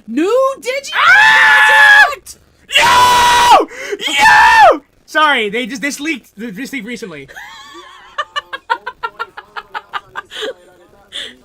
New Digimon Ah! Yo! Yo! Sorry, this leaked recently.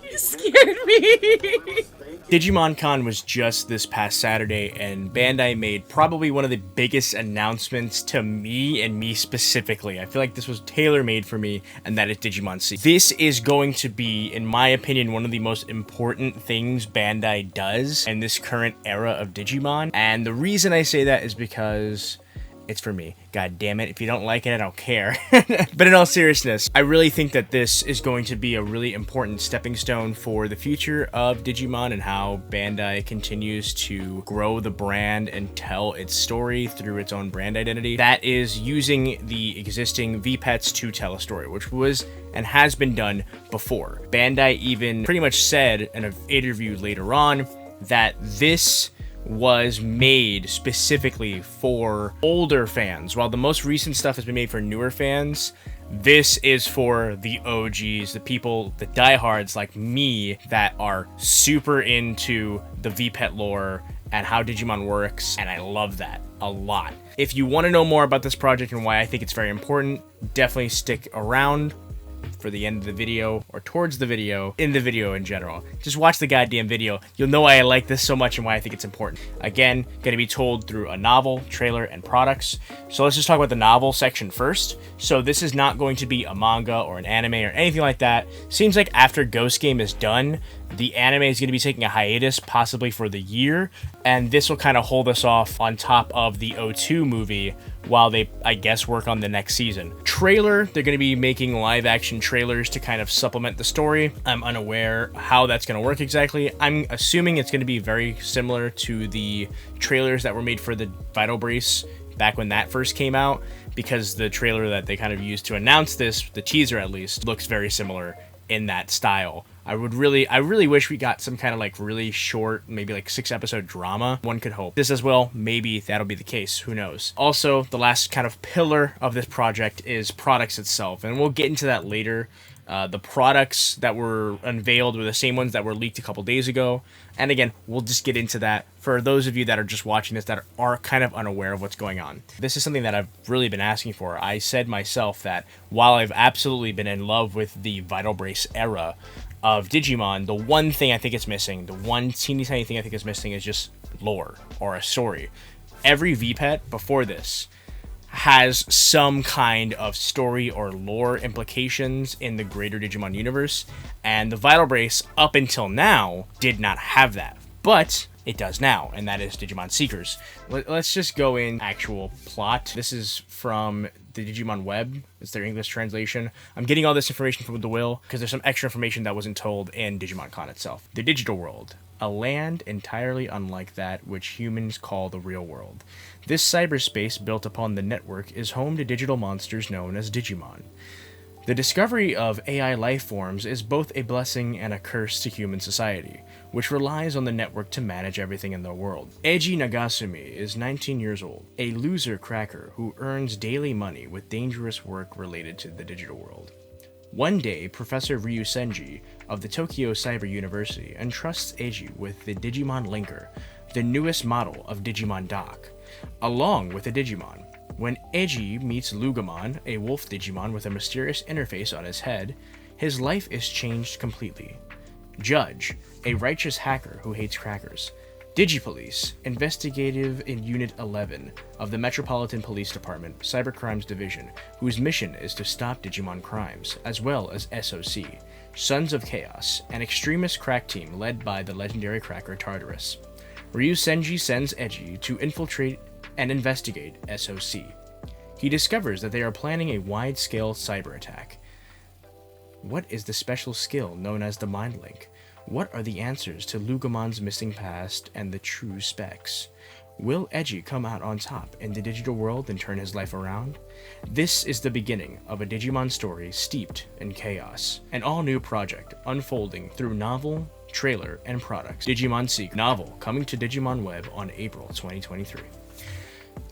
You scared me. Digimoncon was just this past Saturday, and Bandai made probably one of the biggest announcements to me, and me specifically. I feel like this was tailor-made for me, and that is Digimon Seekers. This is going to be, in my opinion, one of the most important things Bandai does in this current era of Digimon. And the reason I say that is because it's for me. God damn it. If you don't like it, I don't care. But in all seriousness, I really think that this is going to be a really important stepping stone for the future of Digimon and how Bandai continues to grow the brand and tell its story through its own brand identity. That is using the existing VPETs to tell a story, which was and has been done before. Bandai even pretty much said in an interview later on that this was made specifically for older fans. While the most recent stuff has been made for newer fans, this is for the OGs, the people, the diehards like me that are super into the VPET lore and how Digimon works, and I love that a lot. If you want to know more about this project and why I think it's very important, definitely stick around for the end of the video, or towards the video, in the video in general. Just watch the goddamn video. You'll know why I like this so much and why I think it's important. Again, going to be told through a novel, trailer, and products. So let's just talk about the novel section first. So this is not going to be a manga or an anime or anything like that. Seems like after Ghost Game is done, the anime is going to be taking a hiatus, possibly for the year, and this will kind of hold us off on top of the O2 movie while they, I guess, work on the next season. Trailer, they're going to be making live action trailers to kind of supplement the story. I'm unaware how that's going to work exactly. I'm assuming it's going to be very similar to the trailers that were made for the Vital Brace back when that first came out, because the trailer that they kind of used to announce this, the teaser at least, looks very similar in that style. I really wish we got some kind of like really short, maybe like 6-episode drama. One could hope. This as well, maybe that'll be the case. Who knows? Also, the last kind of pillar of this project is products itself, and we'll get into that later. The products that were unveiled were the same ones that were leaked a couple days ago. And again, we'll just get into that for those of you that are just watching this that are kind of unaware of what's going on. This is something that I've really been asking for. I said myself that while I've absolutely been in love with the Vital Brace era of Digimon, the one thing I think is missing, the one teeny tiny thing I think is missing is just lore or a story. Every VPET before this has some kind of story or lore implications in the greater Digimon universe, and the Vital Brace up until now did not have that, but it does now, and that is Digimon Seekers. Let's just go in actual plot. This is from the Digimon web. It's their English translation. I'm getting all this information from the Will because there's some extra information that wasn't told in Digimoncon itself. The digital world, a land entirely unlike that which humans call the real world. This cyberspace built upon the network is home to digital monsters known as Digimon. The discovery of AI life forms is both a blessing and a curse to human society, which relies on the network to manage everything in the world. Eiji Nagasumi is 19 years old, a loser cracker who earns daily money with dangerous work related to the digital world. One day, Professor Ryu Senji of the Tokyo Cyber University entrusts Eiji with the Digimon Linker, the newest model of Digimon Dock, along with a Digimon. When Eiji meets Lugamon, a wolf Digimon with a mysterious interface on his head, his life is changed completely. Judge, a righteous hacker who hates crackers. Digipolice, investigative in Unit 11 of the Metropolitan Police Department, Cybercrimes Division, whose mission is to stop Digimon crimes, as well as SOC, Sons of Chaos, an extremist crack team led by the legendary cracker Tartarus. Ryu Senji sends Eiji to infiltrate and investigate SOC. He discovers that they are planning a wide-scale cyber attack. What is the special skill known as the Mind Link? What are the answers to Lugamon's missing past and the true specs? Will Eiji come out on top in the digital world and turn his life around? This is the beginning of a Digimon story steeped in chaos. An all-new project unfolding through novel, trailer, and products. Digimon Seekers novel coming to Digimon Web on April 2023.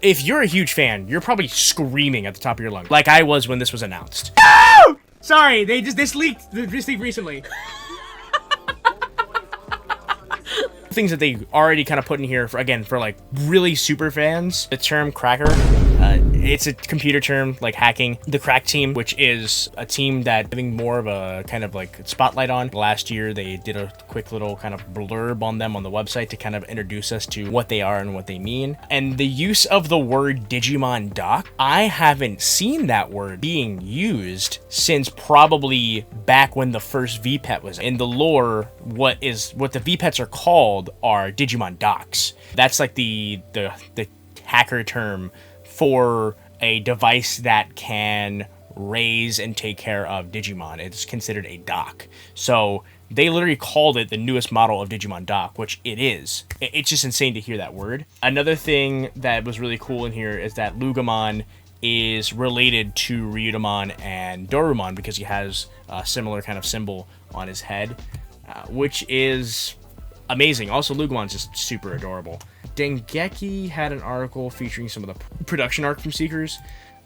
If you're a huge fan, you're probably screaming at the top of your lungs, like I was when this was announced. No! Sorry, this leaked recently. things that they already kind of put in here for, again, for like really super fans. The term cracker, it's a computer term like hacking. The crack team, which is a team that having more of a kind of like spotlight on. Last year, they did a quick little kind of blurb on them on the website to kind of introduce us to what they are and what they mean. And the use of the word Digimon doc, I haven't seen that word being used since probably back when the first VPET was. In the lore, what the VPETs are called are Digimon docs. That's like the hacker term for a device that can raise and take care of Digimon. It's considered a dock. So they literally called it the newest model of Digimon dock, which it is. It's just insane to hear that word. Another thing that was really cool in here is that Lugamon is related to Ryudomon and Dorumon because he has a similar kind of symbol on his head, which is amazing. Also, Lugamon's just super adorable. Dengeki had an article featuring some of the production art from Seekers,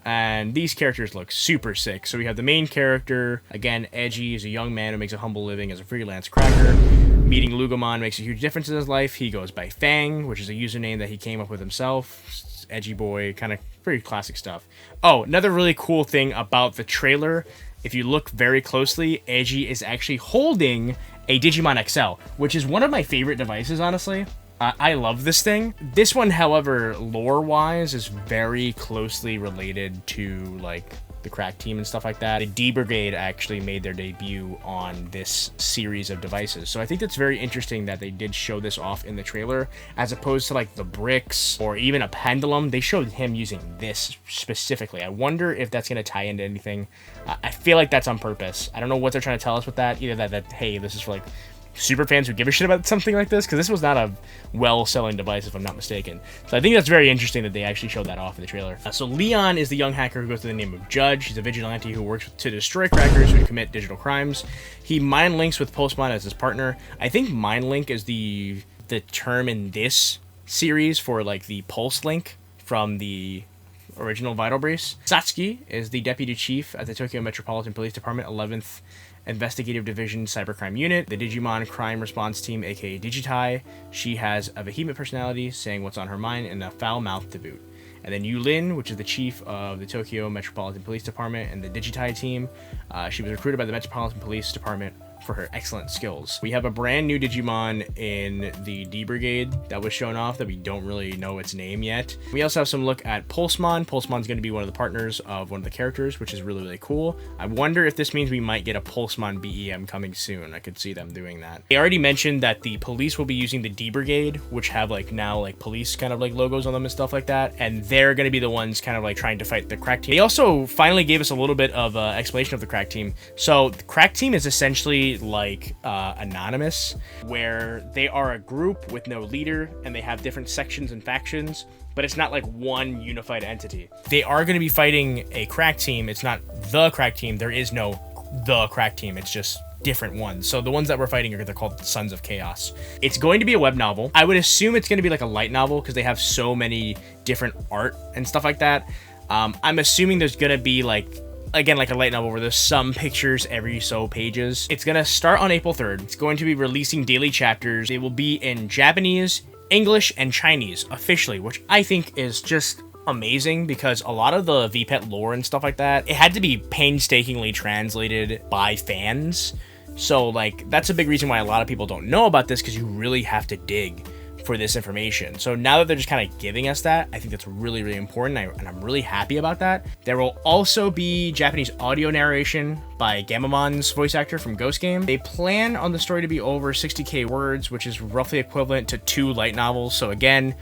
and these characters look super sick. So we have the main character, again, Edgy, is a young man who makes a humble living as a freelance cracker. Meeting Lugamon makes a huge difference in his life. He goes by Fang, which is a username that he came up with himself. Edgy boy, kind of very classic stuff. Oh, another really cool thing about the trailer, if you look very closely, Edgy is actually holding a Digimon XL, which is one of my favorite devices, honestly. I love this thing. This one, however, lore-wise, is very closely related to, like, the crack team and stuff like that. The D Brigade actually made their debut on this series of devices. So I think that's very interesting that they did show this off in the trailer, as opposed to, like, the bricks or even a pendulum. They showed him using this specifically. I wonder if that's going to tie into anything. I feel like that's on purpose. I don't know what they're trying to tell us with that. Either that hey, this is for, like, super fans who give a shit about something like this, because this was not a well-selling device, if I'm not mistaken. So I think that's very interesting that they actually showed that off in the trailer. So Leon is the young hacker who goes by the name of Judge. He's a vigilante who works to destroy crackers who commit digital crimes. He mind links with Pulsemon as his partner. I think mind link is the term in this series for like the pulse link from the original Vital Brace. Satsuki is the deputy chief at the Tokyo Metropolitan Police Department, 11th Investigative Division Cybercrime Unit, the Digimon Crime Response Team, aka Digitai. She has a vehement personality, saying what's on her mind, and a foul mouth to boot. And then Yulin, which is the chief of the Tokyo Metropolitan Police Department and the Digitai team. She was recruited by the Metropolitan Police Department for her excellent skills. We have a brand new Digimon in the D Brigade that was shown off that we don't really know its name yet. We also have some look at Pulsemon. Pulsemon's going to be one of the partners of one of the characters, which is really, really cool. I wonder if this means we might get a Pulsemon BEM coming soon. I could see them doing that. They already mentioned that the police will be using the D Brigade, which have like now like police kind of like logos on them and stuff like that, and they're going to be the ones kind of like trying to fight the crack team. They also finally gave us a little bit of explanation of the crack team. So the crack team is essentially like anonymous, where they are a group with no leader and they have different sections and factions, but it's not like one unified entity. They are going to be fighting a crack team. It's not the crack team. There is no the crack team. It's just different ones. So the ones that we're fighting they're called Sons of Chaos. It's going to be a web novel. I would assume it's going to be like a light novel because they have so many different art and stuff like that. I'm assuming there's going to be like, again, like a light novel where there's some pictures every so pages. It's going to start on April 3rd. It's going to be releasing daily chapters. They will be in Japanese, English, and Chinese officially, which I think is just amazing because a lot of the VPET lore and stuff like that, it had to be painstakingly translated by fans. So like that's a big reason why a lot of people don't know about this, because you really have to dig for this information. So now that they're just kind of giving us that, I think that's really, really important, and I'm really happy about that. There will also be Japanese audio narration by Gamamon's voice actor from Ghost Game. They plan on the story to be over 60k words, which is roughly equivalent to 2 light novels. So again,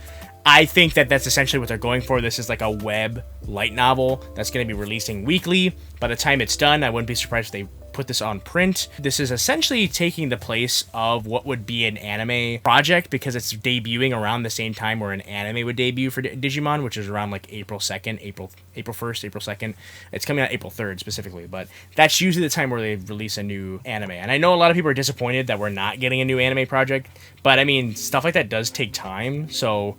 I think that that's essentially what they're going for. This is like a web light novel that's going to be releasing weekly. By the time it's done, I wouldn't be surprised if they put this on print. This is essentially taking the place of what would be an anime project, because it's debuting around the same time where an anime would debut for Digimon, which is around like April 2nd, April 1st, April 2nd. It's coming out April 3rd specifically, but that's usually the time where they release a new anime. And I know a lot of people are disappointed that we're not getting a new anime project, but I mean, stuff like that does take time, so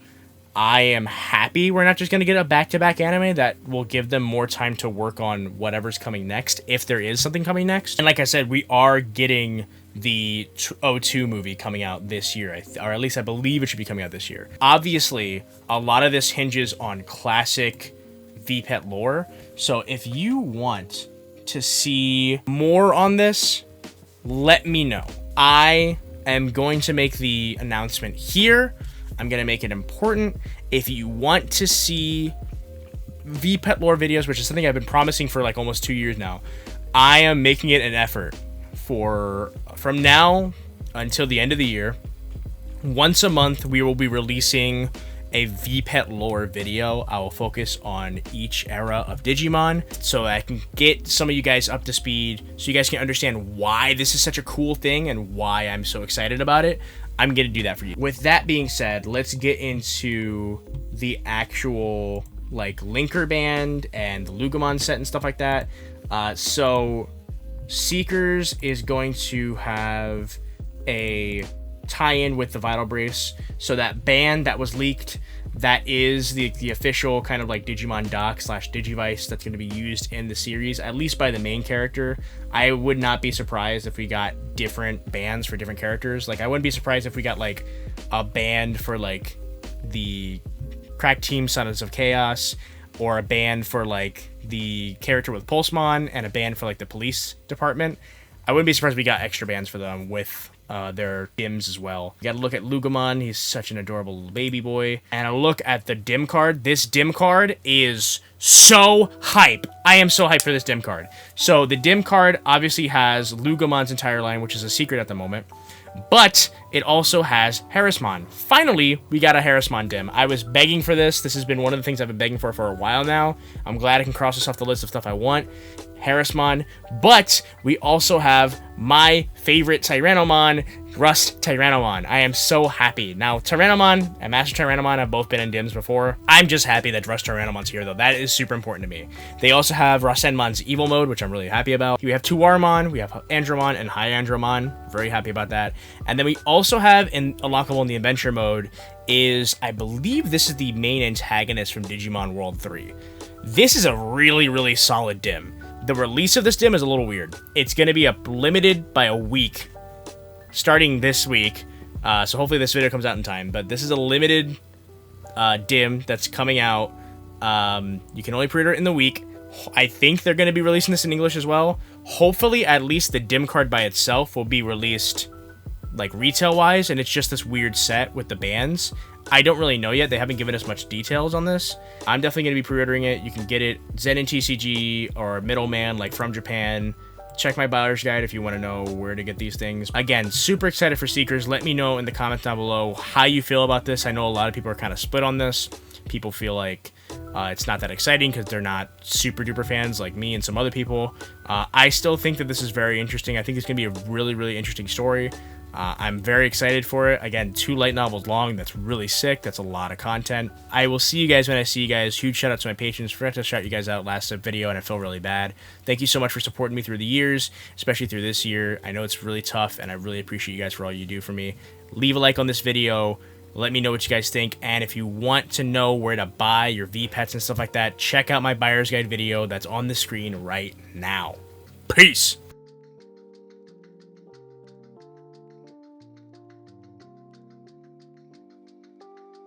I am happy we're not just going to get a back-to-back anime. That will give them more time to work on whatever's coming next, if there is something coming next. And like I said, we are getting the O2 movie coming out this year, or at least I believe it should be coming out this year. Obviously, a lot of this hinges on classic VPET lore, so if you want to see more on this, let me know. I am going to make the announcement here. I'm going to make it important. If you want to see VPET lore videos, which is something I've been promising for like almost 2 years now, I am making it an effort from now until the end of the year. Once a month, we will be releasing a VPET lore video. I will focus on each era of Digimon so I can get some of you guys up to speed, so you guys can understand why this is such a cool thing and why I'm so excited about it. I'm going to do that for you. With that being said, let's get into the actual like linker band and the Lugomon set and stuff like that. So Seekers is going to have a tie-in with the Vital Brace. So that band that was leaked, that is the official kind of like Digimon dock / Digivice that's going to be used in the series, at least by the main character. I would not be surprised if we got different bands for different characters. Like, I wouldn't be surprised if we got like a band for like the Crack Team Sons of Chaos, or a band for like the character with Pulsemon, and a band for like the police department. I wouldn't be surprised if we got extra bands for them with their dims as well. You gotta look at Lugomon. He's such an adorable little baby boy. And a look at the dim card. This dim card is so hype. I am so hyped for this dim card. So the dim card obviously has Lugomon's entire line, which is a secret at the moment. But it also has Harrismon. Finally, we got a Harrismon dim. I was begging for this. This has been one of the things I've been begging for a while now. I'm glad I can cross this off the list of stuff I want. Harrismon. But we also have my favorite Tyrannomon, Rust Tyrannomon. I am so happy. Now, Tyrannomon and Master Tyrannomon have both been in dims before. I'm just happy that Rust Tyrannomon's here, though. That is super important to me. They also have Rasenmon's evil mode, which I'm really happy about. We have Tuarmon, we have Andromon, and Hyandromon. Very happy about that. And then we also have, in unlockable in the adventure mode, is, I believe this is the main antagonist from Digimon World 3. This is a really, really solid dim. The release of this dim is a little weird. It's going to be limited by a week, starting this week. So hopefully this video comes out in time. But this is a limited dim that's coming out. You can only pre-order it in the week. I think they're going to be releasing this in English as well. Hopefully, at least the dim card by itself will be released like retail-wise, and it's just this weird set with the bands. I don't really know yet. They haven't given us much details on this. I'm definitely going to be pre-ordering it. You can get it Zen and TCG or Middleman, like from Japan. Check my buyer's guide if you want to know where to get these things. Again, super excited for Seekers. Let me know in the comments down below how you feel about this. I know a lot of people are kind of split on this. People feel like it's not that exciting because they're not super duper fans like me and some other people. I still think that this is very interesting. I think it's going to be a really, really interesting story. I'm very excited for it. Again, 2 light novels long. That's really sick. That's a lot of content. I will see you guys when I see you guys. Huge shout out to my patrons. Forgot to shout you guys out last video, and I feel really bad. Thank you so much for supporting me through the years, especially through this year. I know it's really tough, and I really appreciate you guys for all you do for me. Leave a like on this video. Let me know what you guys think, and if you want to know where to buy your VPETs and stuff like that, check out my buyer's guide video that's on the screen right now. Peace!